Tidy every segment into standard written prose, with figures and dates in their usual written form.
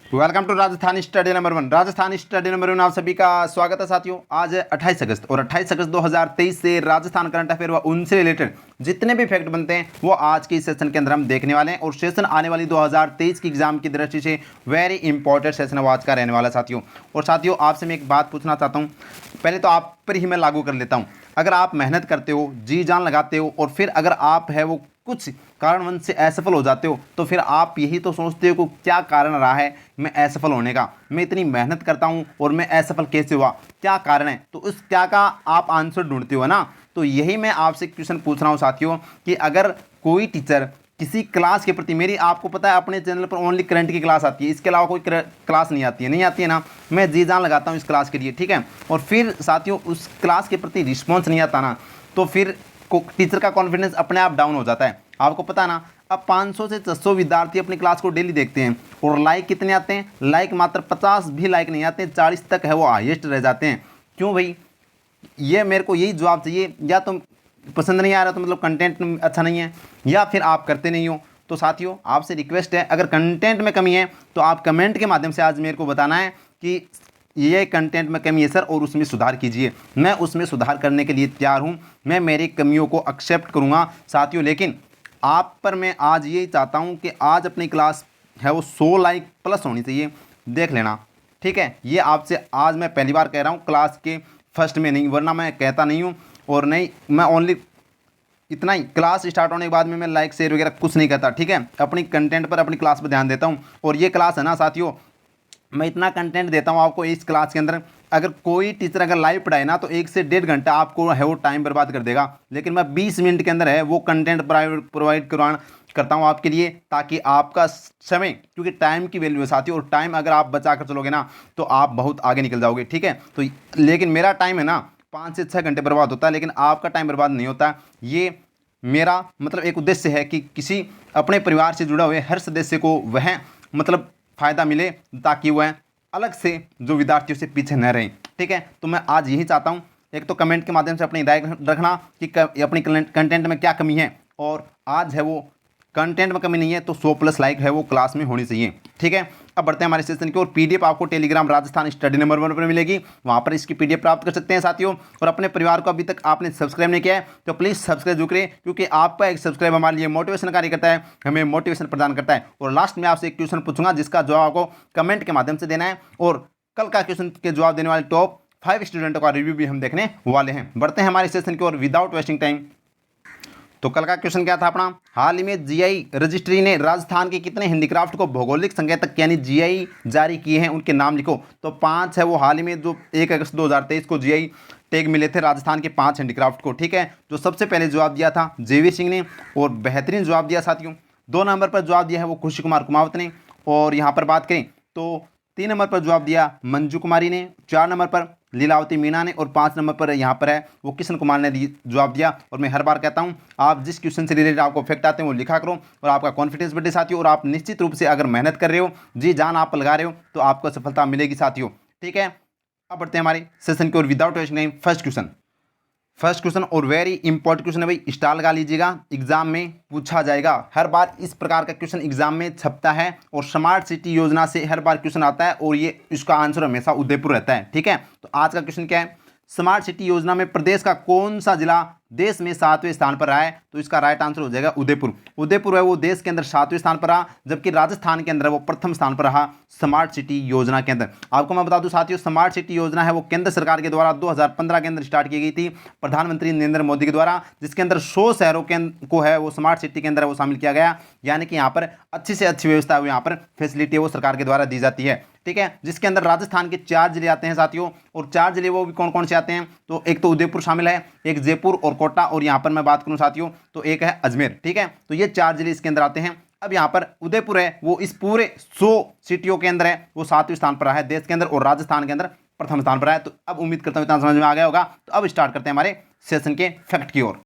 Welcome to Rajasthan study number 1। Rajasthan study number 1 आप सभी का स्वागत है साथियों। आज है 28 अगस्त और 28 अगस्त 2023 से राजस्थान करंट अफेयर व उनसे रिलेटेड जितने भी फैक्ट बनते हैं वो आज के इस सेशन के अंदर हम देखने वाले हैं। और सेशन आने वाली 2023 की एग्जाम की दृष्टि से वेरी इंपॉर्टेंट सेशन वो आज का रहने वाला साथियों। और साथियों आपसे मैं एक बात पूछना चाहता हूँ, पहले तो आप पर ही मैं लागू कर लेता हूँ। अगर आप मेहनत करते हो, जी जान लगाते हो और फिर अगर आप है वो कुछ कारणवश से असफल हो जाते हो तो फिर आप यही तो सोचते हो कि क्या कारण रहा है मैं असफल होने का। मैं इतनी मेहनत करता हूँ और मैं असफल कैसे हुआ, क्या कारण है? तो उस क्या का आप आंसर ढूंढते हो ना। तो यही मैं आपसे क्वेश्चन पूछ रहा हूँ साथियों कि अगर कोई टीचर किसी क्लास के प्रति, मेरी आपको पता है अपने चैनल पर ओनली करंट की क्लास आती है, इसके अलावा कोई क्लास नहीं आती है ना। मैं जी जान लगाता हूँ इस क्लास के लिए, ठीक है। और फिर साथियों उस क्लास के प्रति रिस्पॉन्स नहीं आता ना, तो फिर टीचर का कॉन्फिडेंस अपने आप डाउन हो जाता है। आपको पता है ना, अब 500 से 600 विद्यार्थी अपनी क्लास को डेली देखते हैं और लाइक कितने आते हैं? लाइक मात्र 50 भी लाइक नहीं आते, 40 तक है वो हाईएस्ट रह जाते हैं। क्यों भाई? ये मेरे को यही जवाब चाहिए, या तो पसंद नहीं आ रहा तो मतलब कंटेंट अच्छा नहीं है, या फिर आप करते नहीं हो। तो साथियों आपसे रिक्वेस्ट है, अगर कंटेंट में कमी है तो आप कमेंट के माध्यम से आज मेरे को बताना है कि ये कंटेंट में कमी है सर और उसमें सुधार कीजिए। मैं उसमें सुधार करने के लिए तैयार हूँ, मैं मेरी कमियों को एक्सेप्ट करूँगा साथियों। लेकिन आप पर मैं आज यही चाहता हूँ कि आज अपनी क्लास है वो 100 लाइक प्लस होनी चाहिए, देख लेना, ठीक है। ये आपसे आज मैं पहली बार कह रहा हूँ, क्लास के फर्स्ट में नहीं, वरना मैं कहता नहीं हूँ। और नहीं, मैं ओनली इतना ही, क्लास स्टार्ट होने के बाद में मैं लाइक शेयर वगैरह कुछ नहीं करता, ठीक है। अपनी कंटेंट पर, अपनी क्लास पर ध्यान देता हूँ। और ये क्लास है ना साथियों, मैं इतना कंटेंट देता हूँ आपको इस क्लास के अंदर। अगर कोई टीचर अगर लाइव पढ़ाए ना तो 1 से 1.5 घंटा आपको है वो टाइम बर्बाद कर देगा, लेकिन मैं 20 मिनट के अंदर है वो कंटेंट प्रोवाइड करता हूँ आपके लिए, ताकि आपका समय, क्योंकि टाइम की वैल्यू है साथियों, और टाइम अगर आप बचा कर चलोगे ना तो आप बहुत आगे निकल जाओगे, ठीक है। तो लेकिन मेरा टाइम है ना 5 से 6 घंटे बर्बाद होता है, लेकिन आपका टाइम बर्बाद नहीं होता। ये मेरा मतलब एक उद्देश्य है कि किसी अपने परिवार से जुड़ा हुए हर सदस्य को वह मतलब फ़ायदा मिले, ताकि वह अलग से जो विद्यार्थियों से पीछे न रहें, ठीक है। तो मैं आज यही चाहता हूँ, एक तो कमेंट के माध्यम से अपनी राय रखना कि अपनी कंटेंट में क्या कमी है, और आज है वो कंटेंट में कमी नहीं है तो 100 प्लस लाइक है वो क्लास में होनी चाहिए, ठीक है। अब बढ़ते हैं हमारे सेशन की ओर। पीडीएफ आपको टेलीग्राम राजस्थान स्टडी नंबर 1 पर मिलेगी, वहाँ पर इसकी पीडीएफ प्राप्त कर सकते हैं साथियों। और अपने परिवार को अभी तक आपने सब्सक्राइब नहीं किया है तो प्लीज़ सब्सक्राइब जरूर करें, क्योंकि आपका एक सब्सक्राइब हमारे लिए मोटिवेशन कार्य करता है, हमें मोटिवेशन प्रदान करता है। और लास्ट में आपसे एक क्वेश्चन पूछूंगा जिसका जवाब आपको कमेंट के माध्यम से देना है, और कल का क्वेश्चन के जवाब देने वाले टॉप 5 स्टूडेंटों का रिव्यू भी हम देखने वाले हैं। बढ़ते हैं हमारे सेशन की ओर विदाउट वेस्टिंग टाइम। तो कल का क्वेश्चन क्या था अपना? हाल ही में जीआई रजिस्ट्री ने राजस्थान के कितने हैंडीक्राफ्ट को भौगोलिक संकेतक यानी जीआई जारी किए हैं, उनके नाम लिखो। तो 5 है वो हाल ही में जो 1 अगस्त 2023 को जीआई टैग मिले थे राजस्थान के 5 हैंडीक्राफ्ट को, ठीक है। जो सबसे पहले जवाब दिया था जेवी सिंह ने, और बेहतरीन जवाब दिया साथियों। 2 नंबर पर जवाब दिया है वो खुशी कुमार कुमावत ने, और यहाँ पर बात करें तो 3 नंबर पर जवाब दिया मंजू कुमारी ने, 4 नंबर पर लीलावती मीणा ने, और 5 नंबर पर यहाँ पर है वो किशन कुमार ने जवाब दिया। और मैं हर बार कहता हूँ आप जिस क्वेश्चन से रिलेटेड आपको फैक्ट आते हैं वो लिखा करो, और आपका कॉन्फिडेंस बढ़े साथियों। और आप निश्चित रूप से अगर मेहनत कर रहे हो, जी जान आप लगा रहे हो, तो आपको सफलता मिलेगी साथियों, ठीक है। अब बढ़ते हैं हमारे सेशन की ओर without wasting time. First question और वेरी इंपॉर्टेंट क्वेश्चन है भाई, स्टार लगा लीजिएगा, एग्जाम में पूछा जाएगा। हर बार इस प्रकार का क्वेश्चन एग्जाम में छपता है, और स्मार्ट सिटी योजना से हर बार क्वेश्चन आता है, और ये इसका आंसर हमेशा उदयपुर रहता है, ठीक है। तो आज का क्वेश्चन क्या है? स्मार्ट सिटी योजना में प्रदेश का कौन सा जिला देश में 7वें स्थान पर रहा है? तो इसका राइट आंसर हो जाएगा उदयपुर। उदयपुर है वो देश के अंदर 7वें स्थान पर रहा, जबकि राजस्थान के अंदर वो प्रथम स्थान पर रहा स्मार्ट सिटी योजना के अंदर। आपको मैं बता दूं साथियों, स्मार्ट सिटी योजना है वो केंद्र सरकार के द्वारा 2015 के अंदर स्टार्ट की गई थी, प्रधानमंत्री नरेंद्र मोदी के द्वारा, जिसके अंदर 100 शहरों को है वो स्मार्ट सिटी के अंदर वो शामिल किया गया। यानी कि यहाँ पर अच्छी से अच्छी व्यवस्था यहाँ पर फैसिलिटी वो सरकार के द्वारा दी जाती है, ठीक है। जिसके अंदर राजस्थान के 4 जिले आते हैं साथियों, और 4 जिले वो भी कौन कौन से आते हैं? तो एक तो उदयपुर शामिल है, एक जयपुर और कोटा, और यहाँ पर मैं बात करूँ साथियों तो एक है अजमेर, ठीक है। तो ये 4 जिले इसके अंदर आते हैं। अब यहाँ पर उदयपुर है वो इस पूरे 100 सिटियों के अंदर है वो 7वें स्थान पर है देश के अंदर, और राजस्थान के अंदर प्रथम स्थान पर है। तो अब उम्मीद करता हूँ इतना समझ में आ गया होगा। तो अब स्टार्ट करते हैं हमारे सेशन के फैक्ट की ओर।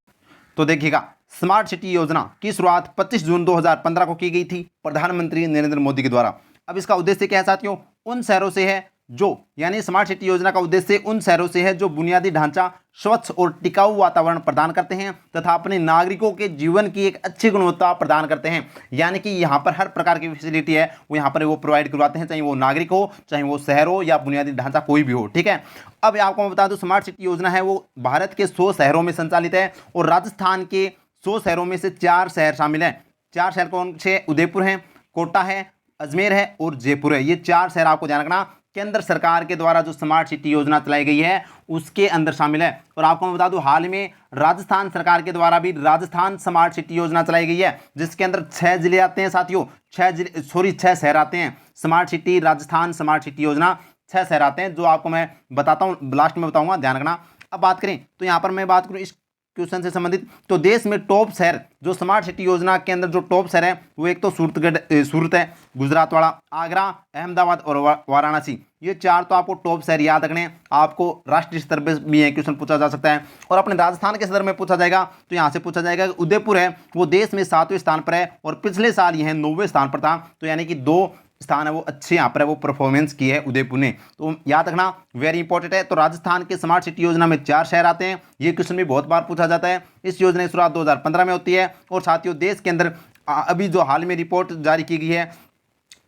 तो देखिएगा, स्मार्ट सिटी योजना की शुरुआत 25 जून 2015 को की गई थी प्रधानमंत्री नरेंद्र मोदी के द्वारा। अब इसका उद्देश्य क्या है साथियों? उन शहरों से है जो यानी स्मार्ट सिटी योजना का उद्देश्य उन शहरों से है जो बुनियादी ढांचा, स्वच्छ और टिकाऊ वातावरण प्रदान करते हैं तथा अपने नागरिकों के जीवन की एक अच्छी गुणवत्ता प्रदान करते हैं। यानी कि यहाँ पर हर प्रकार की फैसिलिटी है वो यहाँ पर वो प्रोवाइड करवाते हैं, चाहे वो नागरिक हो, चाहे वो शहर हो या बुनियादी ढांचा कोई भी हो। ठीक है, अब आपको मैं बता दूं स्मार्ट सिटी योजना है वो भारत के 100 शहरों में संचालित है और राजस्थान के 100 शहरों में से 4 शहर शामिल हैं। 4 शहर कौन से? उदयपुर है, कोटा है, अजमेर है और जयपुर है। ये 4 शहर आपको ध्यान रखना केंद्र सरकार के द्वारा जो स्मार्ट सिटी योजना चलाई गई है उसके अंदर शामिल है। और आपको मैं बता दूं हाल में राजस्थान सरकार के द्वारा भी राजस्थान स्मार्ट सिटी योजना चलाई गई है जिसके अंदर 6 जिले आते हैं साथियों, 6 शहर आते हैं। Smart city Rajasthan smart city योजना 6 शहर आते हैं जो आपको मैं बताता हूँ, लास्ट में बताऊंगा, ध्यान रखना। अब बात करें तो यहाँ पर मैं बात करूँ इस क्वेश्चन से संबंधित तो देश में टॉप शहर जो स्मार्ट सिटी योजना के अंदर जो टॉप शहर है वो एक तो सूरत है, गुजरात वाला, आगरा, अहमदाबाद और वाराणसी। ये 4 तो आपको टॉप शहर याद रखने हैं। आपको राष्ट्रीय स्तर पर भी है क्वेश्चन पूछा जा सकता है और अपने राजस्थान के स्तर में पूछा जाएगा तो यहाँ से पूछा जाएगा कि उदयपुर है वो देश में 7वें स्थान पर है और पिछले साल यह 9वें स्थान पर था। तो यानी कि 2 स्थान है वो अच्छे यहाँ पर है वो परफॉर्मेंस की है उदयपुर ने, तो याद रखना वेरी इंपॉर्टेंट है। तो राजस्थान के स्मार्ट सिटी योजना में 4 शहर आते हैं। ये क्वेश्चन भी बहुत बार पूछा जाता है। इस योजना की शुरुआत 2015 में होती है और साथियों देश के अंदर अभी जो हाल में रिपोर्ट जारी की गई है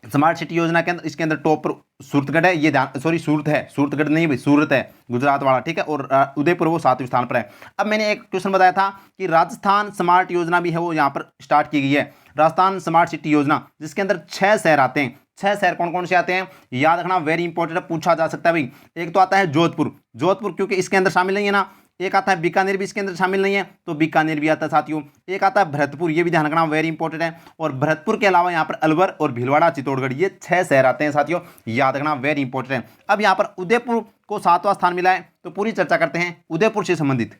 स्मार्ट सिटी योजना के अंदर, इसके अंदर टॉप पर सूरतगढ़ है, ये ध्यान, सॉरी सूरत है, सूरतगढ़ नहीं भाई, सूरत है गुजरात वाला, ठीक है, और उदयपुर वो 7वें स्थान पर है। अब मैंने एक क्वेश्चन बताया था कि राजस्थान स्मार्ट योजना भी है वो यहाँ पर स्टार्ट की गई है, राजस्थान स्मार्ट सिटी योजना, जिसके अंदर 6 शहर आते हैं। 6 शहर कौन कौन से आते हैं याद रखना, वेरी इंपॉर्टेंट है, पूछा जा सकता है भाई। एक तो आता है जोधपुर, जोधपुर क्योंकि इसके अंदर शामिल नहीं है ना। एक आता है बीकानेर, भी इसके अंदर शामिल नहीं है तो बीकानेर भी आता है साथियों। एक आता है भरतपुर, ये भी ध्यान रखना वेरी इंपॉर्टेंट है। और भरतपुर के अलावा यहाँ पर अलवर और भीलवाड़ा, चित्तौड़गढ़, ये 6 शहर आते हैं साथियों, याद रखना वेरी इंपॉर्टेंट है। अब यहाँ पर उदयपुर को 7वां स्थान मिला है तो पूरी चर्चा करते हैं उदयपुर से संबंधित।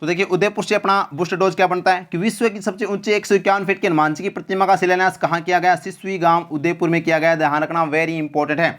तो देखिए उदयपुर से अपना बूस्टर डोज क्या बनता है कि विश्व की सबसे ऊंचे 151 फीट के हनुमानजी की प्रतिमा का शिलान्यास कहाँ किया गया? सिसवी गांव उदयपुर में किया गया, ध्यान रखना वेरी इंपॉर्टेंट है।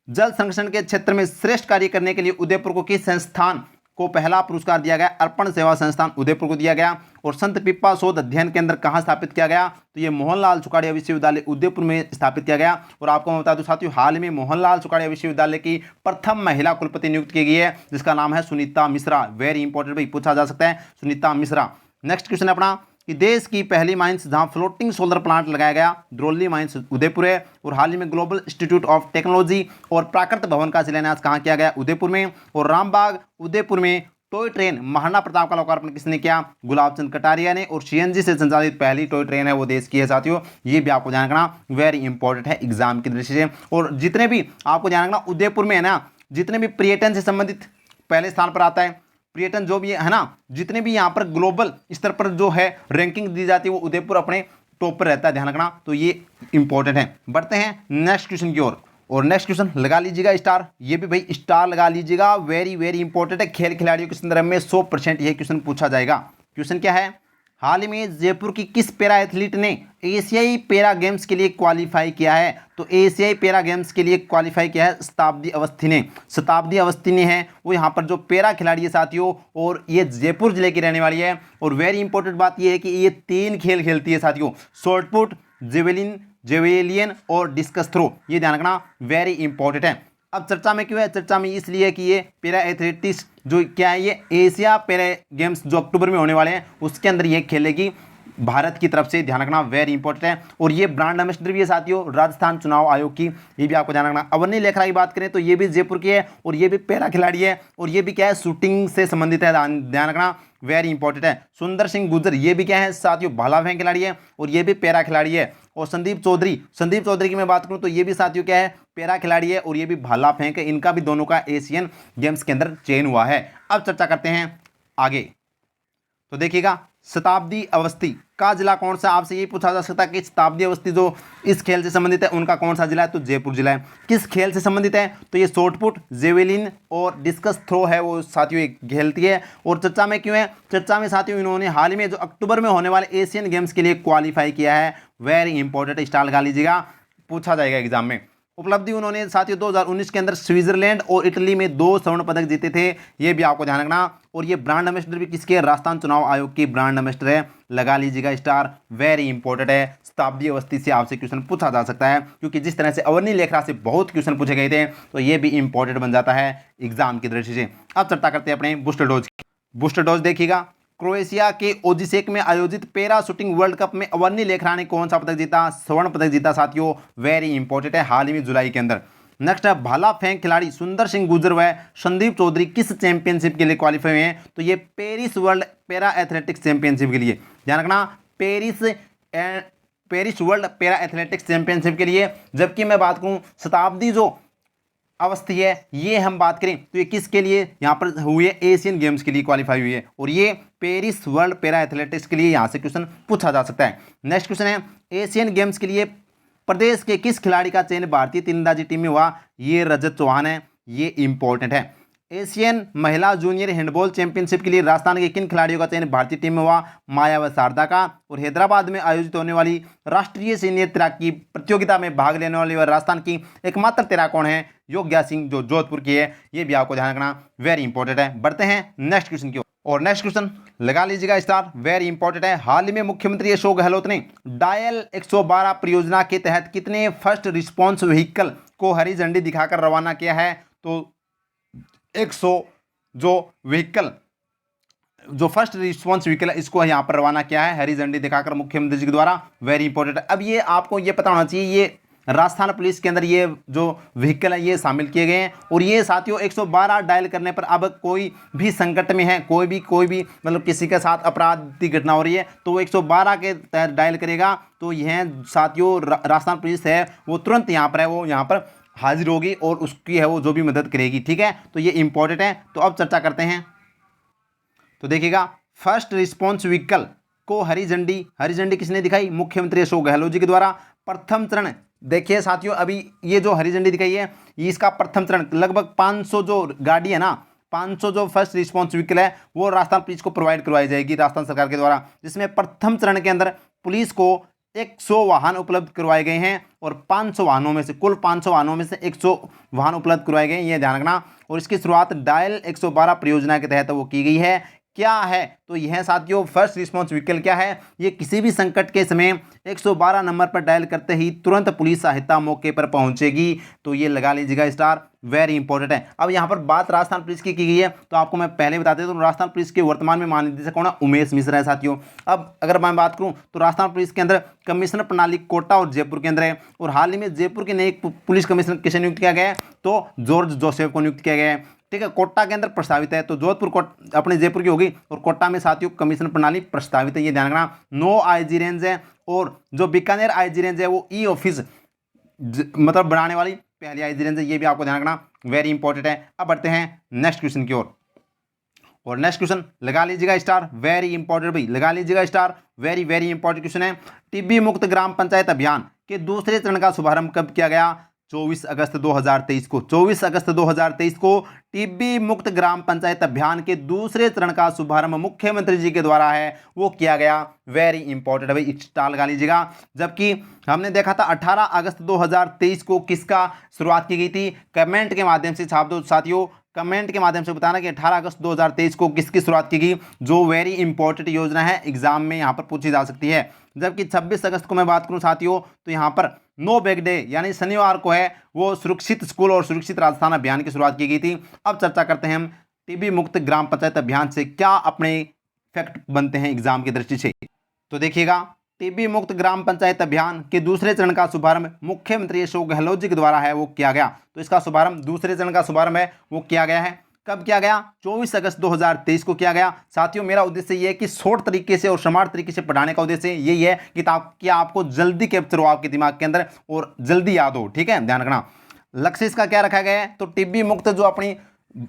जल संरक्षण के क्षेत्र में श्रेष्ठ कार्य करने के लिए उदयपुर को किस संस्थान को पहला पुरस्कार दिया गया? अर्पण सेवा संस्थान उदयपुर को दिया गया। और संत पिप्पा शोध अध्ययन केंद्र कहाँ स्थापित किया गया? तो ये मोहनलाल सुखाड़िया विश्वविद्यालय उदयपुर में स्थापित किया गया। और आपको मैं बता दूं साथियों हाल में मोहनलाल सुखाड़िया विश्वविद्यालय की प्रथम महिला कुलपति नियुक्त की गई है जिसका नाम है सुनीता मिश्रा, वेरी इंपॉर्टेंट भाई, पूछा जा सकता है सुनीता मिश्रा। नेक्स्ट क्वेश्चन अपना कि देश की पहली माइंस जहां फ्लोटिंग सोलर प्लांट लगाया गया, द्रोली माइंस उदयपुर है। और हाल ही में ग्लोबल इंस्टीट्यूट ऑफ टेक्नोलॉजी और प्राकृत भवन का शिलान्यास कहाँ किया गया? उदयपुर में। और रामबाग उदयपुर में टॉय ट्रेन महाराणा प्रताप का लोकार्पण किसने किया? गुलाब चंद कटारिया ने। और सीएनजी से संचालित पहली टॉय ट्रेन है वो देश की है साथियों, ये भी आपको ध्यान रखना वेरी इंपॉर्टेंट है एग्जाम की दृष्टि से। और जितने भी आपको ध्यान रखना उदयपुर में है ना, जितने भी पर्यटन से संबंधित पहले स्थान पर आता है, पर्यटन जो भी है ना, जितने भी यहाँ पर ग्लोबल स्तर पर जो है रैंकिंग दी जाती है वो उदयपुर अपने टॉप पर रहता है, ध्यान रखना, तो ये इंपॉर्टेंट है। बढ़ते हैं नेक्स्ट क्वेश्चन की ओर। और नेक्स्ट क्वेश्चन लगा लीजिएगा स्टार, ये भी भाई स्टार लगा लीजिएगा, वेरी वेरी इंपॉर्टेंट है। खेल खिलाड़ियों के संदर्भ में 100% यह क्वेश्चन पूछा जाएगा। क्वेश्चन क्या है? हाल ही में जयपुर की किस पैरा एथलीट ने एशियाई पैरा गेम्स के लिए क्वालिफाई किया है? तो एशियाई पैरा गेम्स के लिए क्वालिफाई किया है शताब्दी अवस्थी ने। शताब्दी अवस्थी ने है वो यहाँ पर जो पैरा खिलाड़ी है साथियों, और ये जयपुर जिले की रहने वाली है। और वेरी इंपॉर्टेंट बात यह है कि ये 3 खेल खेलती है साथियों, शॉर्टपुट, जेवेलियन और डिस्कस थ्रो, ये ध्यान रखना वेरी इंपॉर्टेंट है। अब चर्चा में क्यों है? चर्चा में इसलिए है कि ये पैरा एथलेटिक्स जो क्या है, ये एशिया पैरा गेम्स जो अक्टूबर में होने वाले हैं उसके अंदर ये खेलेगी भारत की तरफ से, ध्यान रखना वेरी इंपॉर्टेंट है। और ये ब्रांड एम्बेसडर भी है साथियों राजस्थान चुनाव आयोग की, ये भी आपको ध्यान रखना। अवनी लेखरा की बात करें तो ये भी जयपुर की है और ये भी पैरा खिलाड़ी है और ये भी क्या है, शूटिंग से संबंधित है, ध्यान रखना वेरी इंपॉर्टेंट है। सुंदर सिंह गुर्जर ये भी क्या है साथियों, भाला फेंक खिलाड़ी है और ये भी पैरा खिलाड़ी है। और संदीप चौधरी की मैं बात करूं तो ये भी साथियों क्या है, पैरा खिलाड़ी है और ये भी भाला फेंक है। इनका भी दोनों का एशियन गेम्स के अंदर चयन हुआ है। अब चर्चा करते हैं आगे। तो देखिएगा शताब्दी अवस्थी का जिला कौन सा, आपसे ये पूछा जा सकता है कि शताब्दी अवस्थी जो इस खेल से संबंधित है उनका कौन सा जिला है? तो जयपुर जिला है। किस खेल से संबंधित है? तो ये शॉर्टपुट, जेवेलिन और डिस्कस थ्रो है वो साथियों एक खेलती है। और चर्चा में क्यों है? चर्चा में साथियों इन्होंने हाल ही में जो अक्टूबर में होने वाले एशियन गेम्स के लिए क्वालिफाई किया है, वेरी इंपॉर्टेंट, स्टार लगा लीजिएगा, पूछा जाएगा एग्जाम में। उपलब्धि उन्होंने साथियों 2019 के अंदर स्विट्जरलैंड और इटली में 2 स्वर्ण पदक जीते थे, ये भी आपको ध्यान रखना। और ये ब्रांड एम्बेसडर भी किसके, राजस्थान चुनाव आयोग की ब्रांड एम्बेसडर है, लगा लीजिएगा स्टार, वेरी इंपॉर्टेंट है। शताब्दी अवस्थी से आपसे क्वेश्चन पूछा जा सकता है, क्योंकि जिस तरह से अवर्णी लेखरा से बहुत क्वेश्चन पूछे गए थे, तो ये भी इंपॉर्टेंट बन जाता है एग्जाम की दृष्टि से। अब चर्चा करते हैं अपने बूस्टर डोज की। बूस्टर डोज देखिएगा, क्रोएशिया के ओजिसेक में आयोजित पैरा शूटिंग वर्ल्ड कप में अवर्णी लेखरा ने कौन सा पदक जीता, स्वर्ण पदक जीता साथियों, वेरी इंपॉर्टेंट है, हाल ही में जुलाई के अंदर। नेक्स्ट है, भाला फेंक खिलाड़ी सुंदर सिंह गुर्जर व संदीप चौधरी किस चैंपियनशिप के लिए क्वालिफाई हुए हैं, तो ये Paris world para athletics championship के लिए, ध्यान रखना, Paris world para athletics championship के लिए। जबकि मैं बात करूं शताब्दी जो अवस्थी है, ये हम बात करें तो ये किसके लिए यहाँ पर हुई है, एशियन गेम्स के लिए क्वालिफाई हुई है, और ये पेरिस वर्ल्ड पैरा एथलेटिक्स के लिए यहाँ से क्वेश्चन पूछा जा सकता है। नेक्स्ट क्वेश्चन है, एशियन गेम्स के लिए प्रदेश के किस खिलाड़ी का चयन भारतीय तीरंदाजी टीम में हुआ, ये रजत चौहान है, ये इंपॉर्टेंट है। एशियन महिला जूनियर हैंडबॉल चैंपियनशिप के लिए राजस्थान के किन खिलाड़ियों का चयन भारतीय टीम में हुआ, माया व शारदा का। और हैदराबाद में आयोजित होने वाली राष्ट्रीय सीनियर तैराकी प्रतियोगिता में भाग लेने वाली राजस्थान की एकमात्र तैराक कौन है, योग्या सिंह, जो जोधपुर की है, ये भी आपको ध्यान रखना, वेरी इंपॉर्टेंट है। बढ़ते हैं नेक्स्ट क्वेश्चन की ओर, और नेक्स्ट क्वेश्चन लगा लीजिएगा स्टार, वेरी इंपॉर्टेंट है। हाल ही में मुख्यमंत्री अशोक गहलोत ने डायल 112 परियोजना के तहत कितने फर्स्ट रिस्पॉन्स व्हीकल को हरी झंडी दिखाकर रवाना किया है, तो 100 जो व्हीकल, जो फर्स्ट रिस्पॉन्स व्हीकल है, इसको यहाँ पर रवाना किया है हरी झंडी दिखाकर मुख्यमंत्री जी के द्वारा, वेरी इंपॉर्टेंट है। अब ये आपको ये पता होना चाहिए, ये राजस्थान पुलिस के अंदर ये जो व्हीकल है ये शामिल किए गए हैं, और ये साथियों 112 डायल करने पर अब कोई भी संकट में है, कोई भी मतलब किसी के साथ अपराध की घटना हो रही है, तो वो 112 के तहत डायल करेगा, तो यह साथियों राजस्थान पुलिस है वो तुरंत यहाँ पर है, वो यहाँ पर हाजिर होगी और उसकी है वो जो भी मदद करेगी, ठीक है, तो ये इंपॉर्टेंट है। तो अब चर्चा करते हैं, तो देखिएगा, फर्स्ट रिस्पॉन्स व्हीकल को हरी झंडी किसने दिखाई, मुख्यमंत्री अशोक गहलोत जी के द्वारा। प्रथम चरण देखिए साथियों, अभी ये जो हरी झंडी दिखाई है, इसका प्रथम चरण लगभग 500 जो गाड़ी है ना, 500 जो फर्स्ट रिस्पॉन्स व्हीकल है वो राजस्थान पुलिस को प्रोवाइड करवाई जाएगी राजस्थान सरकार के द्वारा, जिसमें प्रथम चरण के अंदर पुलिस को 100 वाहन उपलब्ध करवाए गए हैं, और 500 वाहनों में से, कुल 500 वाहनों में से 100 वाहन उपलब्ध करवाए गए हैं, ये ध्यान रखना। और इसकी शुरुआत डायल 112 परियोजना के तहत वो की गई है। क्या है, तो यह साथियों फर्स्ट रिस्पॉन्स व्हीकल क्या है, ये किसी भी संकट के समय 112 नंबर पर डायल करते ही तुरंत पुलिस सहायता मौके पर पहुंचेगी, तो ये लगा लीजिएगा स्टार, वेरी इंपॉर्टेंट है। अब यहाँ पर बात राजस्थान पुलिस की गई है, तो आपको मैं पहले बता देता हूँ, राजस्थान पुलिस के वर्तमान में महानिदेशक कौन है, उमेश मिश्रा है साथियों। अब अगर मैं बात करूँ तो राजस्थान पुलिस के अंदर कमिश्नर प्रणाली कोटा और जयपुर के अंदर है, और हाल ही में जयपुर के नए पुलिस कमिश्नर किसे नियुक्त किया गया है, तो जॉर्ज जोसेफ को नियुक्त किया गया है, ठीक है। कोटा के अंदर प्रस्तावित है, तो जोधपुर अपने जयपुर की होगी, और कोटा में साथियों कमिश्नर प्रणाली प्रस्तावित है, ये ध्यान रखना। 9 आईजी रेंज है, और जो बीकानेर आईजी रेंज है वो ई ऑफिस मतलब बनाने वाली पहली आईजी रेंज है, ये भी आपको ध्यान रखना, वेरी इंपॉर्टेंट है। अब बढ़ते हैं नेक्स्ट क्वेश्चन की ओर, और नेक्स्ट क्वेश्चन लगा लीजिएगा स्टार, वेरी इंपॉर्टेंट भाई, लगा लीजिएगा star, very very important question है। टीबी मुक्त ग्राम पंचायत अभियान के दूसरे चरण का शुभारंभ कब किया गया, 24 अगस्त 2023 को। 24 अगस्त 2023 को टीबी मुक्त ग्राम पंचायत अभियान के दूसरे चरण का शुभारंभ मुख्यमंत्री जी के द्वारा है वो किया गया, वेरी इंपॉर्टेंट है भाई, स्टार लगा लीजिएगा। जबकि हमने देखा था 18 अगस्त 2023 को किसका शुरुआत की गई थी, कमेंट के माध्यम से छाप दो साथियों, कमेंट के माध्यम से बताना कि 18 अगस्त 2023 को किसकी शुरुआत की गई, जो वेरी इंपॉर्टेंट योजना है, एग्जाम में यहाँ पर पूछी जा सकती है। जबकि 26 अगस्त को मैं बात करूँ साथियों, तो यहाँ पर नो बैग डे यानी शनिवार को है वो सुरक्षित स्कूल और सुरक्षित राजस्थान अभियान की शुरुआत की गई थी। अब चर्चा करते हैं हम टीबी मुक्त ग्राम पंचायत अभियान से क्या अपने फैक्ट बनते हैं एग्जाम की दृष्टि से। तो देखिएगा, टीबी मुक्त ग्राम पंचायत अभियान के दूसरे चरण का शुभारंभ मुख्यमंत्री अशोक गहलोत जी के द्वारा है वो किया गया। तो इसका शुभारंभ, दूसरे चरण का शुभारंभ है वो किया गया है, कब किया गया, 24 अगस्त 2023 को किया गया। साथियों मेरा उद्देश्य ये है कि शॉर्ट तरीके से और स्मार्ट तरीके से पढ़ाने का उद्देश्य यही है कि आपको जल्दी कैप्चर हो आपके दिमाग के अंदर और जल्दी याद हो, ठीक है, ध्यान रखना। लक्ष्य इसका क्या रखा गया है, तो टीबी मुक्त जो अपनी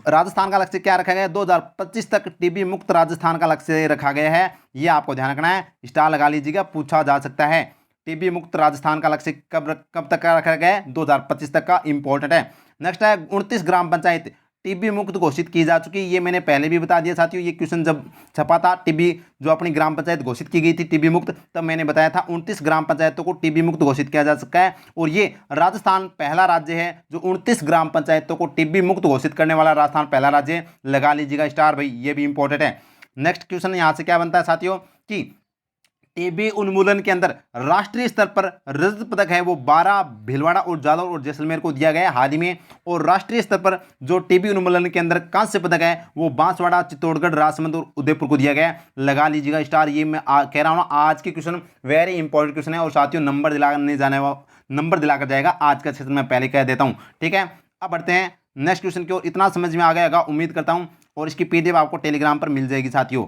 राजस्थान का लक्ष्य क्या रखा गया है, 2025 तक टीबी मुक्त राजस्थान का लक्ष्य रखा गया है, ये आपको ध्यान रखना है, स्टार लगा लीजिएगा, पूछा जा सकता है। टीबी मुक्त राजस्थान का लक्ष्य कब तक का रखा गया है, 2025 तक का, इंपॉर्टेंट है। नेक्स्ट है 29 ग्राम पंचायत टीबी मुक्त घोषित की जा चुकी है। ये मैंने पहले भी बता दिया साथियों, ये क्वेश्चन जब छपा था, टीबी जो अपनी ग्राम पंचायत घोषित की गई थी टीबी मुक्त, तब मैंने बताया था 29 ग्राम पंचायतों को टीबी मुक्त घोषित किया जा सकता है। और ये राजस्थान पहला राज्य है जो 29 ग्राम पंचायतों को टीबी मुक्त घोषित करने वाला राजस्थान पहला राज्य है। लगा लीजिएगा स्टार भाई, ये भी इंपॉर्टेंट है। नेक्स्ट क्वेश्चन यहाँ से क्या बनता है साथियों कि टीबी उन्मूलन के अंदर राष्ट्रीय स्तर पर रजत पदक है वो 12 भीलवाड़ा और जालौर और जैसलमेर को दिया गया है हाल ही में। और राष्ट्रीय स्तर पर जो टीबी उन्मूलन के अंदर कांस्य पदक है वो बांसवाड़ा, चित्तौड़गढ़, राजसमंद और उदयपुर को दिया गया है। लगा लीजिएगा स्टार। ये मैं कह रहा हूँ ना, आज के क्वेश्चन वेरी इंपॉर्टेंट क्वेश्चन है और साथियों नंबर दिलाकर जाएगा आज का सेशन, मैं पहले कह देता हूँ। ठीक है, अब बढ़ते हैं नेक्स्ट क्वेश्चन की ओर। इतना समझ में आ गया होगा उम्मीद करता हूँ, और इसकी पीडीएफ आपको टेलीग्राम पर मिल जाएगी साथियों।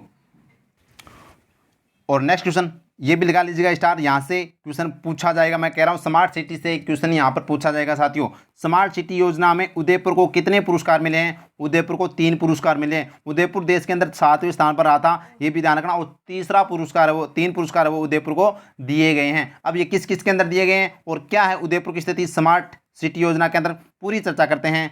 और नेक्स्ट क्वेश्चन ये भी लगा लीजिएगा स्टार, यहाँ से क्वेश्चन पूछा जाएगा। मैं कह रहा हूँ स्मार्ट सिटी से क्वेश्चन यहाँ पर पूछा जाएगा साथियों। स्मार्ट सिटी योजना में उदयपुर को कितने पुरस्कार मिले हैं? उदयपुर को 3 पुरस्कार मिले हैं। उदयपुर देश के अंदर 7वें स्थान पर रहा था, ये भी ध्यान रखना। और तीसरा पुरस्कार है वो, 3 पुरस्कार है वो उदयपुर को दिए गए हैं। अब ये किस किस के अंदर दिए गए हैं और क्या है उदयपुर की स्थिति स्मार्ट सिटी योजना के अंदर, पूरी चर्चा करते हैं।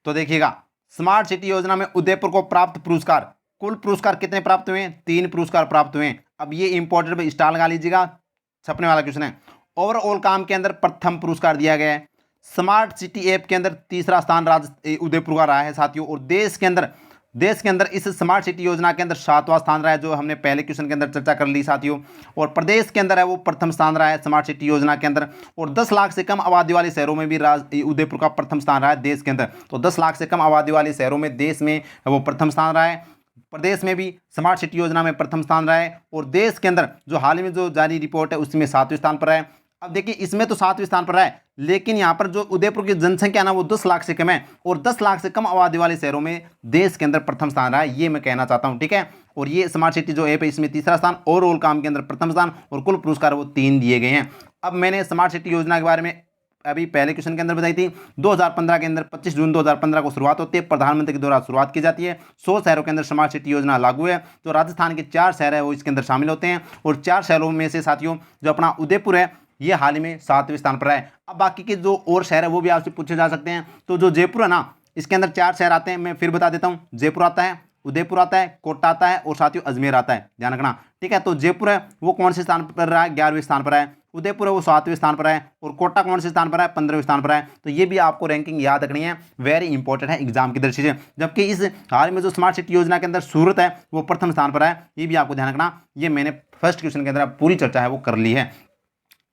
तो देखिएगा, स्मार्ट सिटी योजना में उदयपुर को प्राप्त पुरस्कार, कुल पुरस्कार कितने प्राप्त हुए हैं? 3 पुरस्कार प्राप्त हुए हैं। अब ये इंपॉर्टेंट स्टार लगा लीजिएगा, छपने वाला क्वेश्चन है। ओवरऑल काम के अंदर प्रथम पुरस्कार दिया गया है। स्मार्ट सिटी ऐप के अंदर तीसरा स्थान उदयपुर का रहा है साथियों। और देश के अंदर इस स्मार्ट सिटी योजना के अंदर 7वां स्थान रहा है, जो हमने पहले क्वेश्चन के अंदर चर्चा कर ली साथियों। और प्रदेश के अंदर है वो प्रथम स्थान रहा है स्मार्ट सिटी योजना के अंदर। और 10 लाख से कम आबादी वाले शहरों में भी उदयपुर का प्रथम स्थान रहा है देश के अंदर। तो 10 लाख से कम आबादी वाले शहरों में देश में वो प्रथम स्थान रहा है। प्रदेश में भी स्मार्ट सिटी योजना में प्रथम स्थान रहा है। और देश के अंदर जो हाल ही में जो जारी रिपोर्ट है उसमें 7वें स्थान पर है। अब देखिए, इसमें तो 7वें स्थान पर है, लेकिन यहाँ पर जो उदयपुर की जनसंख्या ना वो 10 लाख से कम है। और 10 लाख से कम आबादी वाले शहरों में देश के अंदर प्रथम स्थान रहा है, ये मैं कहना चाहता हूँ। ठीक है, और ये स्मार्ट सिटी जो ऐप है इसमें तीसरा स्थान, ओवरऑल काम के अंदर प्रथम स्थान, और कुल पुरस्कार वो 3 दिए गए हैं। अब मैंने स्मार्ट सिटी योजना के बारे में अभी पहले क्वेश्चन के अंदर बताई थी। 2015 के अंदर 25 जून 2015 को शुरुआत होती है, प्रधानमंत्री के द्वारा शुरुआत की जाती है। 100 शहरों के अंदर स्मार्ट सिटी योजना लागू है। तो राजस्थान के 4 शहर है वो इसके अंदर शामिल होते हैं। और 4 शहरों में से साथियों जो अपना उदयपुर है ये हाल ही में 7वें स्थान पर है। अब बाकी के जो और शहर है वो भी आपसे पूछे जा सकते हैं। तो जो जयपुर है ना, इसके अंदर 4 शहर आते हैं, मैं फिर बता देता हूँ। जयपुर आता है, उदयपुर आता है, कोटा आता है और साथियों अजमेर आता है, ध्यान रखना। ठीक है, तो जयपुर है वो कौन से स्थान पर रहा है? 11वें स्थान पर है। उदयपुर है वो 7वें स्थान पर है। और कोटा कौन से स्थान पर है? 15वें स्थान पर है। तो ये भी आपको रैंकिंग याद रखनी है, वेरी इंपॉर्टेंट है एग्जाम की दृष्टि से। जबकि इस हाल में जो स्मार्ट सिटी योजना के अंदर सूरत है वो प्रथम स्थान पर है, ये भी आपको ध्यान रखना। ये मैंने फर्स्ट क्वेश्चन के अंदर पूरी चर्चा है वो कर ली है।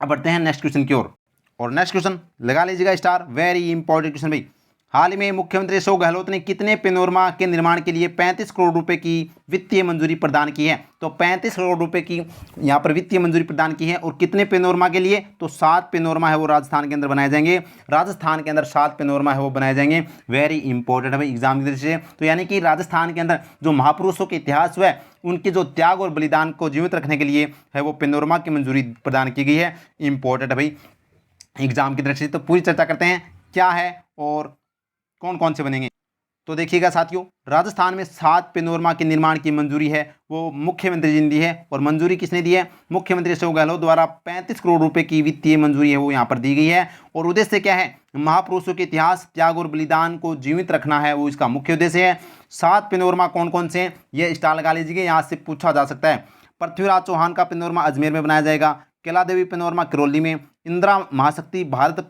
अब बढ़ते हैं नेक्स्ट क्वेश्चन की ओर। और नेक्स्ट क्वेश्चन लगा लीजिएगा स्टार, वेरी इंपॉर्टेंट क्वेश्चन भाई। हाल ही में मुख्यमंत्री अशोक गहलोत ने कितने पेनोरमा के निर्माण के लिए 35 करोड़ रुपए की वित्तीय मंजूरी प्रदान की है? तो 35 करोड़ रुपए की यहाँ पर वित्तीय मंजूरी प्रदान की है। और कितने पेनोरमा के लिए? तो 7 पेनोरमा है वो राजस्थान के अंदर बनाए जाएंगे। राजस्थान के अंदर 7 पेनोरमा है वो बनाए जाएंगे, वेरी इंपॉर्टेंट है भाई एग्जाम की दृष्टि से। तो यानी कि राजस्थान के अंदर जो महापुरुषों के इतिहास हुआ है उनके जो त्याग और बलिदान को जीवित रखने के लिए है वो पेनोरमा की मंजूरी प्रदान की गई है। इंपॉर्टेंट है भाई एग्जाम की दृष्टि से। तो पूरी चर्चा करते हैं क्या है और कौन कौन से बनेंगे। तो देखिएगा साथियों, राजस्थान में 7 पेनोरमा के निर्माण की मंजूरी है वो मुख्यमंत्री जी ने दी है। और मंजूरी किसने दी है? मुख्यमंत्री अशोक गहलोत द्वारा 35 करोड़ रुपए की वित्तीय मंजूरी है वो यहाँ पर दी गई है। और उद्देश्य क्या है? महापुरुषों के इतिहास, त्याग और बलिदान को जीवित रखना है वो इसका मुख्य उद्देश्य है। 7 पेनोरमा कौन कौन से हैं ये स्टार लगा लीजिए, यहाँ से पूछा जा सकता है। पृथ्वीराज चौहान का पेनोरमा अजमेर में बनाया जाएगा। कैला देवी पेनोरमा करौली में। इंदिरा महाशक्ति भारत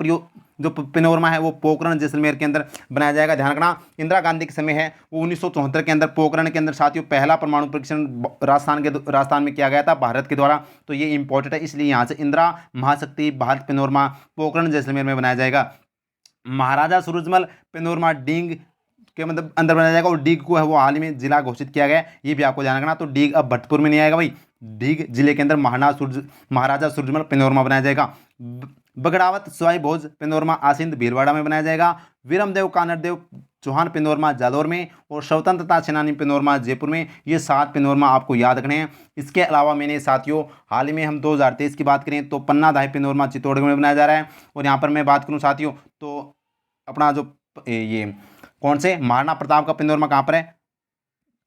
जो पेनोरमा है वो पोखरण जैसलमेर के अंदर बनाया जाएगा, ध्यान रखना। इंदिरा गांधी के समय है वो 1974 के अंदर पोखरण के अंदर साथियों पहला परमाणु परीक्षण राजस्थान में किया गया था भारत के द्वारा। तो ये इंपॉर्टेंट है, इसलिए यहाँ से इंदिरा महाशक्ति भारत पेनोरमा पोखरण जैसलमेर में बनाया जाएगा। महाराजा सूरजमल पेनोरमा डींग के मतलब अंदर बनाया जाएगा। और डीग को है वो हाल ही में जिला घोषित किया गया है, ये भी आपको ध्यान रखना। तो डीग अब भरतपुर में नहीं आएगा भाई, डीग जिले के अंदर महाराजा सूरजमल पेनोरमा बनाया जाएगा। बगड़ावत सवाई भोज पेनोरमा आसिंद भीलवाड़ा में बनाया जाएगा। वीरमदेव कानरदेव चौहान पेनोरमा जालौर में। और स्वतंत्रता सेनानी पेनोरमा जयपुर में। ये 7 पेनोरमा आपको याद रखने हैं। इसके अलावा मैंने साथियों हाल ही में हम 2023 की बात करें तो पन्ना दाई पेनोरमा चित्तौड़गढ़ में बनाया जा रहा है। और यहाँ पर मैं बात करूँ साथियों तो अपना जो ये कौन से महाराणा प्रताप का पेनोरमा कहाँ पर है?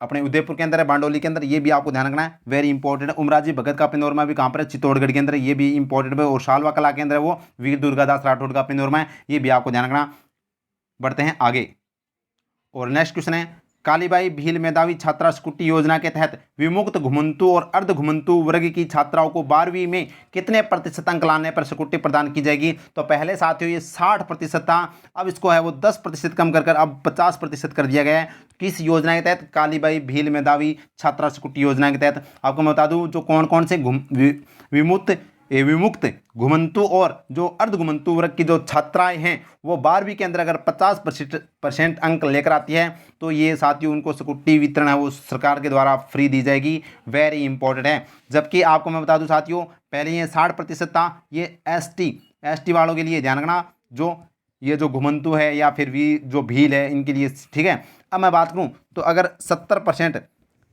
अपने उदयपुर के अंदर है, बांडोली के अंदर, ये भी आपको ध्यान रखना है, वेरी इंपॉर्टेंट है। उमराजी भगत का पेनोरमा भी कहाँ पर है? चित्तौड़गढ़ के अंदर, ये भी इंपॉर्टेंट है। और शालवा कला के अंदर है वो वीर दुर्गादास राठौड़ का पेनोरमा है, ये भी आपको ध्यान रखना। बढ़ते हैं आगे। और नेक्स्ट क्वेश्चन है, कालीबाई भील मेधावी छात्रा स्कूटी योजना के तहत विमुक्त घुमंतु और अर्ध घुमंतु वर्ग की छात्राओं को 12वीं में कितने प्रतिशत अंक लाने पर स्कूटी प्रदान की जाएगी? तो पहले साथियों ये 60% था, अब इसको है वो 10% कम कर अब 50% कर दिया गया है। किस योजना के तहत? कालीबाई भील मेधावी छात्रा स्कूटी योजना के तहत। आपको मैं बता दूं जो कौन कौन से विमुक्त घुमंतु और जो अर्ध घुमंतु वर्ग की जो छात्राएं हैं वो 12वीं के अंदर अगर 50% अंक लेकर आती है तो ये साथियों उनको स्कूटी वितरण है वो सरकार के द्वारा फ्री दी जाएगी। वेरी इंपॉर्टेंट है। जबकि आपको मैं बता दूं साथियों पहले ये 60% था, ये एसटी वालों के लिए ध्यान रखना, जो ये जो घुमंतु है या फिर जो भील है इनके लिए, ठीक है। अब मैं बात करूँ तो अगर 70%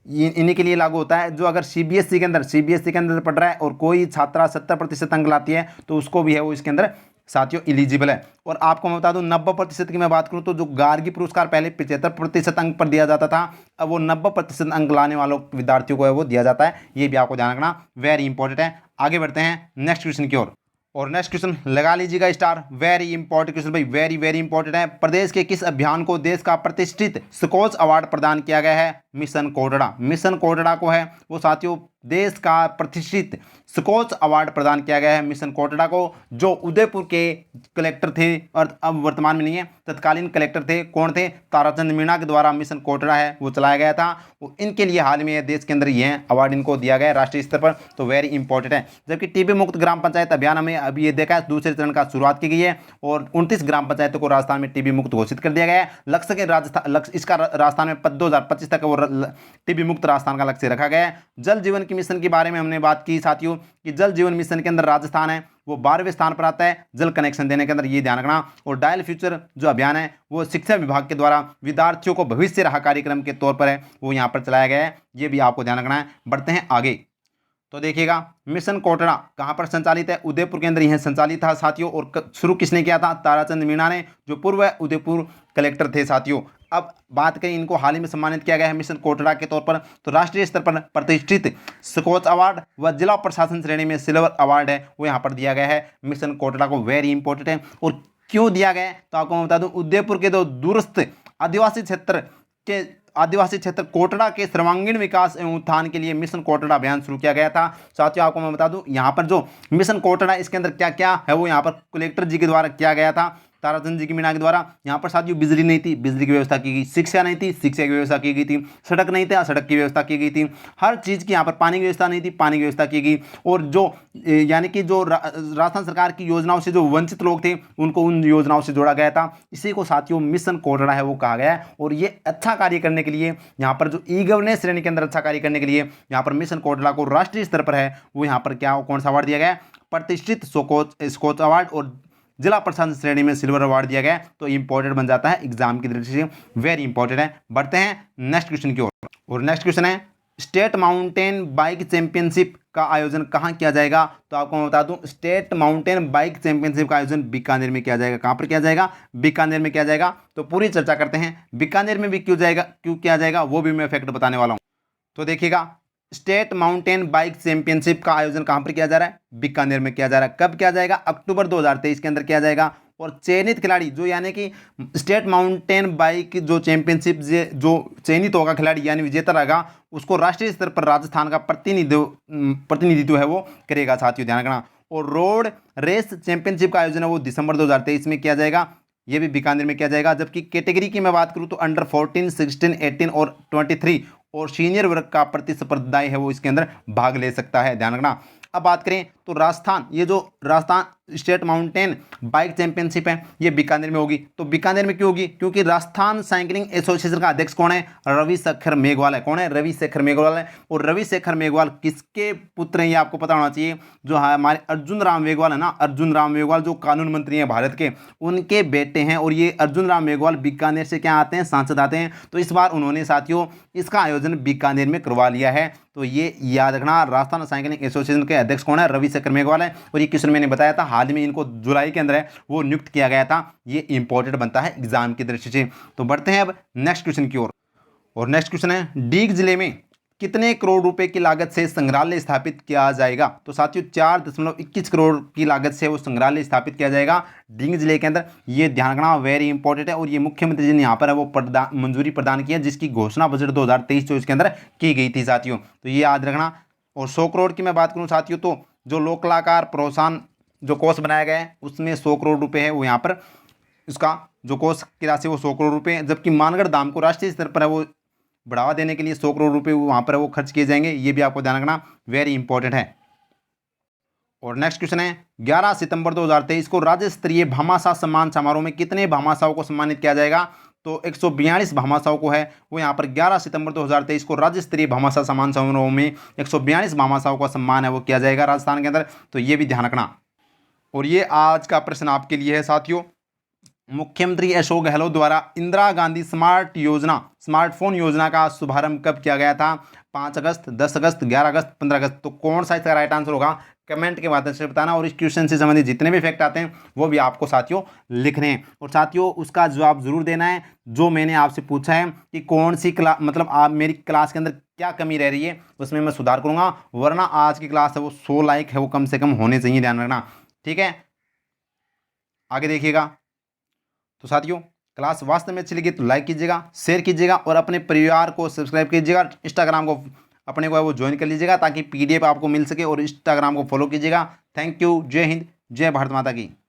इन्हीं के लिए लागू होता है। जो अगर सीबीएसई के अंदर पढ़ रहा है और कोई छात्रा 70% अंक लाती है तो उसको भी है वो इसके अंदर साथियों एलिजिबल है। और आपको मैं बता दूं 90% की मैं बात करूं तो जो गार्गी पुरस्कार पहले 75% अंक पर दिया जाता था, अब वो 90% अंक लाने वालों विद्यार्थियों को है वो दिया जाता है। ये भी आपको ध्यान रखना, वेरी इंपॉर्टेंट है। आगे बढ़ते हैं नेक्स्ट क्वेश्चन की ओर। और नेक्स्ट क्वेश्चन लगा लीजिएगा स्टार, वेरी इंपॉर्टेंट क्वेश्चन भाई, वेरी वेरी इंपॉर्टेंट है। प्रदेश के किस अभियान को देश का प्रतिष्ठित स्कोच अवार्ड प्रदान किया गया है? मिशन कोटड़ा। मिशन कोटड़ा को है वो साथियों देश का प्रतिष्ठित स्कोच अवार्ड प्रदान किया गया है मिशन कोटड़ा को, जो उदयपुर के कलेक्टर थे और अब वर्तमान में नहीं है, तत्कालीन कलेक्टर थे। कौन थे? ताराचंद मीणा के द्वारा मिशन कोटड़ा है वो चलाया गया था। वो इनके लिए हाल में देश के अंदर यह अवार्ड इनको दिया गया है राष्ट्रीय स्तर पर, तो वेरी इंपॉर्टेंट है। जबकि टीबी मुक्त ग्राम पंचायत अभियान हमें अभी ये देखा है दूसरे चरण का शुरुआत की गई है और 29 ग्राम पंचायतों को राजस्थान में टीबी मुक्त घोषित कर दिया गया है। लक्ष्य इसका राजस्थान में 2025 तक वो टीबी मुक्त राजस्थान का लक्ष्य रखा गया है। जल जीवन की मिशन के बारे में हमने बात की साथियों कि जल जीवन मिशन के अंदर राजस्थान है वो 12वें स्थान पर आता है जल कनेक्शन देने के अंदर, ये ध्यान रखना। और डायल फ्यूचर जो अभियान है वो शिक्षा विभाग के द्वारा विद्यार्थियों को भविष्य राह कार्यक्रम के तौर पर है वो यहाँ पर चलाया गया है, ये भी आपको ध्यान रखना है। बढ़ते हैं आगे। तो देखिएगा मिशन कोटड़ा कहाँ पर संचालित है? उदयपुर के अंदर यह संचालित था साथियों। और शुरू किसने किया था? ताराचंद मीणा ने, जो पूर्व उदयपुर कलेक्टर थे साथियों। अब बात करें इनको हाल ही में सम्मानित किया गया है मिशन कोटड़ा के तौर पर, तो राष्ट्रीय स्तर पर प्रतिष्ठित स्कोच अवार्ड व जिला प्रशासन श्रेणी में सिल्वर अवार्ड है वो यहाँ पर दिया गया है मिशन कोटड़ा को, वेरी इंपॉर्टेंट है। और क्यों दिया गया है तो आपको मैं बता दूं उदयपुर के दो दूरस्थ आदिवासी क्षेत्र कोटड़ा के सर्वांगीण विकास एवं उत्थान के लिए मिशन कोटड़ा अभियान शुरू किया गया था साथियों। आपको मैं बता दूं यहाँ पर जो मिशन कोटड़ा इसके अंदर क्या क्या है वो यहाँ पर कलेक्टर जी के द्वारा किया गया था, ताराचंद जी की मीणा के द्वारा। यहाँ पर साथियों बिजली नहीं थी, बिजली की व्यवस्था की गई, शिक्षा नहीं थी, शिक्षा की व्यवस्था की गई थी, सड़क नहीं था, सड़क की व्यवस्था की गई थी, हर चीज़ की यहाँ पर पानी की व्यवस्था नहीं थी, पानी की व्यवस्था की गई। और जो यानी कि जो राजस्थान सरकार की योजनाओं से जो वंचित लोग थे उनको उन योजनाओं से जोड़ा गया था, इसी को साथियों मिशन कोटड़ा है वो कहा गया है। और ये अच्छा कार्य करने के लिए यहाँ पर जो ई गवर्नेंस श्रेणी के अंदर अच्छा कार्य करने के लिए यहाँ पर मिशन कोटड़ा को राष्ट्रीय स्तर पर है वो यहाँ पर क्या कौन सा अवार्ड दिया गया है? प्रतिष्ठित स्कोच अवार्ड और जिला प्रशासन श्रेणी में सिल्वर अवार्ड दिया गया, तो इंपॉर्टेंट बन जाता है एग्जाम की दृष्टि से, वेरी इंपॉर्टेंट है। बढ़ते हैं नेक्स्ट क्वेश्चन की ओर। और नेक्स्ट क्वेश्चन है स्टेट माउंटेन बाइक चैंपियनशिप का आयोजन कहाँ किया जाएगा? तो आपको मैं बता दूं स्टेट माउंटेन बाइक चैंपियनशिप का आयोजन बीकानेर में किया जाएगा। कहाँ पर किया जाएगा? बीकानेर में किया जाएगा। तो पूरी चर्चा करते हैं बीकानेर में भी क्यों किया जाएगा वो भी मैं फैक्ट बताने वाला हूँ। तो देखिएगा स्टेट माउंटेन बाइक चैंपियनशिप का आयोजन कहां पर किया जा रहा है? बीकानेर में किया जा रहा है। कब किया जाएगा? अक्टूबर 2023 के अंदर किया जाएगा। और चयनित खिलाड़ी जो यानी कि स्टेट माउंटेन बाइक जो चैंपियनशिप जो चयनित होगा खिलाड़ी यानी विजेता रहेगा उसको राष्ट्रीय स्तर पर राजस्थान का प्रतिनिधित्व है वो करेगा साथियों, ध्यान रखना। और रोड रेस चैंपियनशिप का आयोजन है वो दिसंबर 2023 में किया जाएगा, ये भी बीकानेर में किया जाएगा। जबकि कैटेगरी की मैं बात करूँ तो अंडर 14, 16, 18 और 23 और सीनियर वर्ग का प्रतिस्पर्धाएं है वो इसके अंदर भाग ले सकता है, ध्यान रखना। अब बात करें तो राजस्थान ये जो Rajasthan state mountain bike championship है ये बीकानेर में होगी। तो बीकानेर में क्यों होगी? क्योंकि राजस्थान साइकिलिंग एसोसिएशन का अध्यक्ष कौन है? रवि शेखर मेघवाल है। कौन है? रवि शेखर मेघवाल है। और रवि शेखर मेघवाल किसके पुत्र हैं ये आपको पता होना चाहिए। जो हमारे अर्जुन राम मेघवाल है ना, अर्जुन राम मेघवाल जो कानून मंत्री हैं भारत के, उनके बेटे हैं। और ये अर्जुन राम मेघवाल बीकानेर से क्या आते हैं? सांसद आते हैं। तो इस बार उन्होंने साथियों इसका आयोजन बीकानेर में करवा लिया है, तो ये याद रखना। राजस्थान साइकिलिंग एसोसिएशन के अध्यक्ष कौन है? रवि शेखर मेघवाल है। और ये क्वेश्चन मैंने बताया था हाल में इनको जुलाई के अंदर है वो नियुक्त किया गया था, ये इंपॉर्टेंट बनता है एग्जाम की दृष्टि से। तो बढ़ते हैं अब नेक्स्ट क्वेश्चन की ओर। और नेक्स्ट क्वेश्चन है डीग जिले में कितने करोड़ रुपए की लागत से संग्रहालय स्थापित किया जाएगा? तो साथियों 4.21 करोड़ की लागत से वो संग्रहालय स्थापित किया जाएगा डींग जिले के अंदर। ये ध्यान रखना वेरी इंपॉर्टेंट है। और ये मुख्यमंत्री जी ने यहाँ पर है वो मंजूरी प्रदान की है, जिसकी घोषणा बजट 2023-24 के अंदर की गई थी साथियों, तो ये याद रखना। और 100 करोड़ की मैं बात करूँ साथियों, तो जो लोक कलाकार प्रोत्साहन जो कोष बनाया गया है उसमें 100 करोड़ रुपये है वो यहाँ पर, इसका जो कोष की राशि वो 100 करोड़ रुपये है। जबकि मानगढ़ धाम को राष्ट्रीय स्तर पर है वो बढ़ावा देने के लिए 100 करोड़ रुपये वहाँ पर वो खर्च किए जाएंगे, ये भी आपको ध्यान रखना, वेरी इंपॉर्टेंट है। और नेक्स्ट क्वेश्चन है 11 सितंबर 2023 को राज्य स्तरीय भामाशाह सम्मान समारोह में कितने भामाशाहों को सम्मानित किया जाएगा? तो 142 भामाशाहों को है वो यहाँ पर 11 सितंबर 2023 को राज्य स्तरीय भामाशाह सम्मान समारोह में 142 भामाशाहों का सम्मान है वो किया जाएगा राजस्थान के अंदर, तो ये भी ध्यान रखना। और ये आज का प्रश्न आपके लिए है साथियों, मुख्यमंत्री अशोक गहलोत द्वारा इंदिरा गांधी स्मार्टफोन योजना का शुभारंभ कब किया गया था? 5 अगस्त, 10 अगस्त, 11 अगस्त, 15 अगस्त। तो कौन सा इसका राइट आंसर होगा कमेंट के माध्यम से बताना। और इस क्वेश्चन से संबंधित जितने भी फैक्ट आते हैं वो भी आपको साथियों लिखने हैं। और साथियों उसका जवाब जरूर देना है जो मैंने आपसे पूछा है कि कौन सी क्लास, मतलब आप मेरी क्लास के अंदर क्या कमी रह रही है उसमें मैं सुधार करूँगा, वरना आज की क्लास है वो 100 लाइक है वो कम से कम होने चाहिए, ध्यान रखना, ठीक है। आगे देखिएगा। तो साथियों क्लास वास्तव में अच्छी लगी तो लाइक कीजिएगा, शेयर कीजिएगा और अपने परिवार को सब्सक्राइब कीजिएगा, इंस्टाग्राम को अपने को है वो ज्वाइन कर लीजिएगा ताकि पीडीएफ आपको मिल सके, और इंस्टाग्राम को फॉलो कीजिएगा। Thank you. जय हिंद, जय भारत माता की।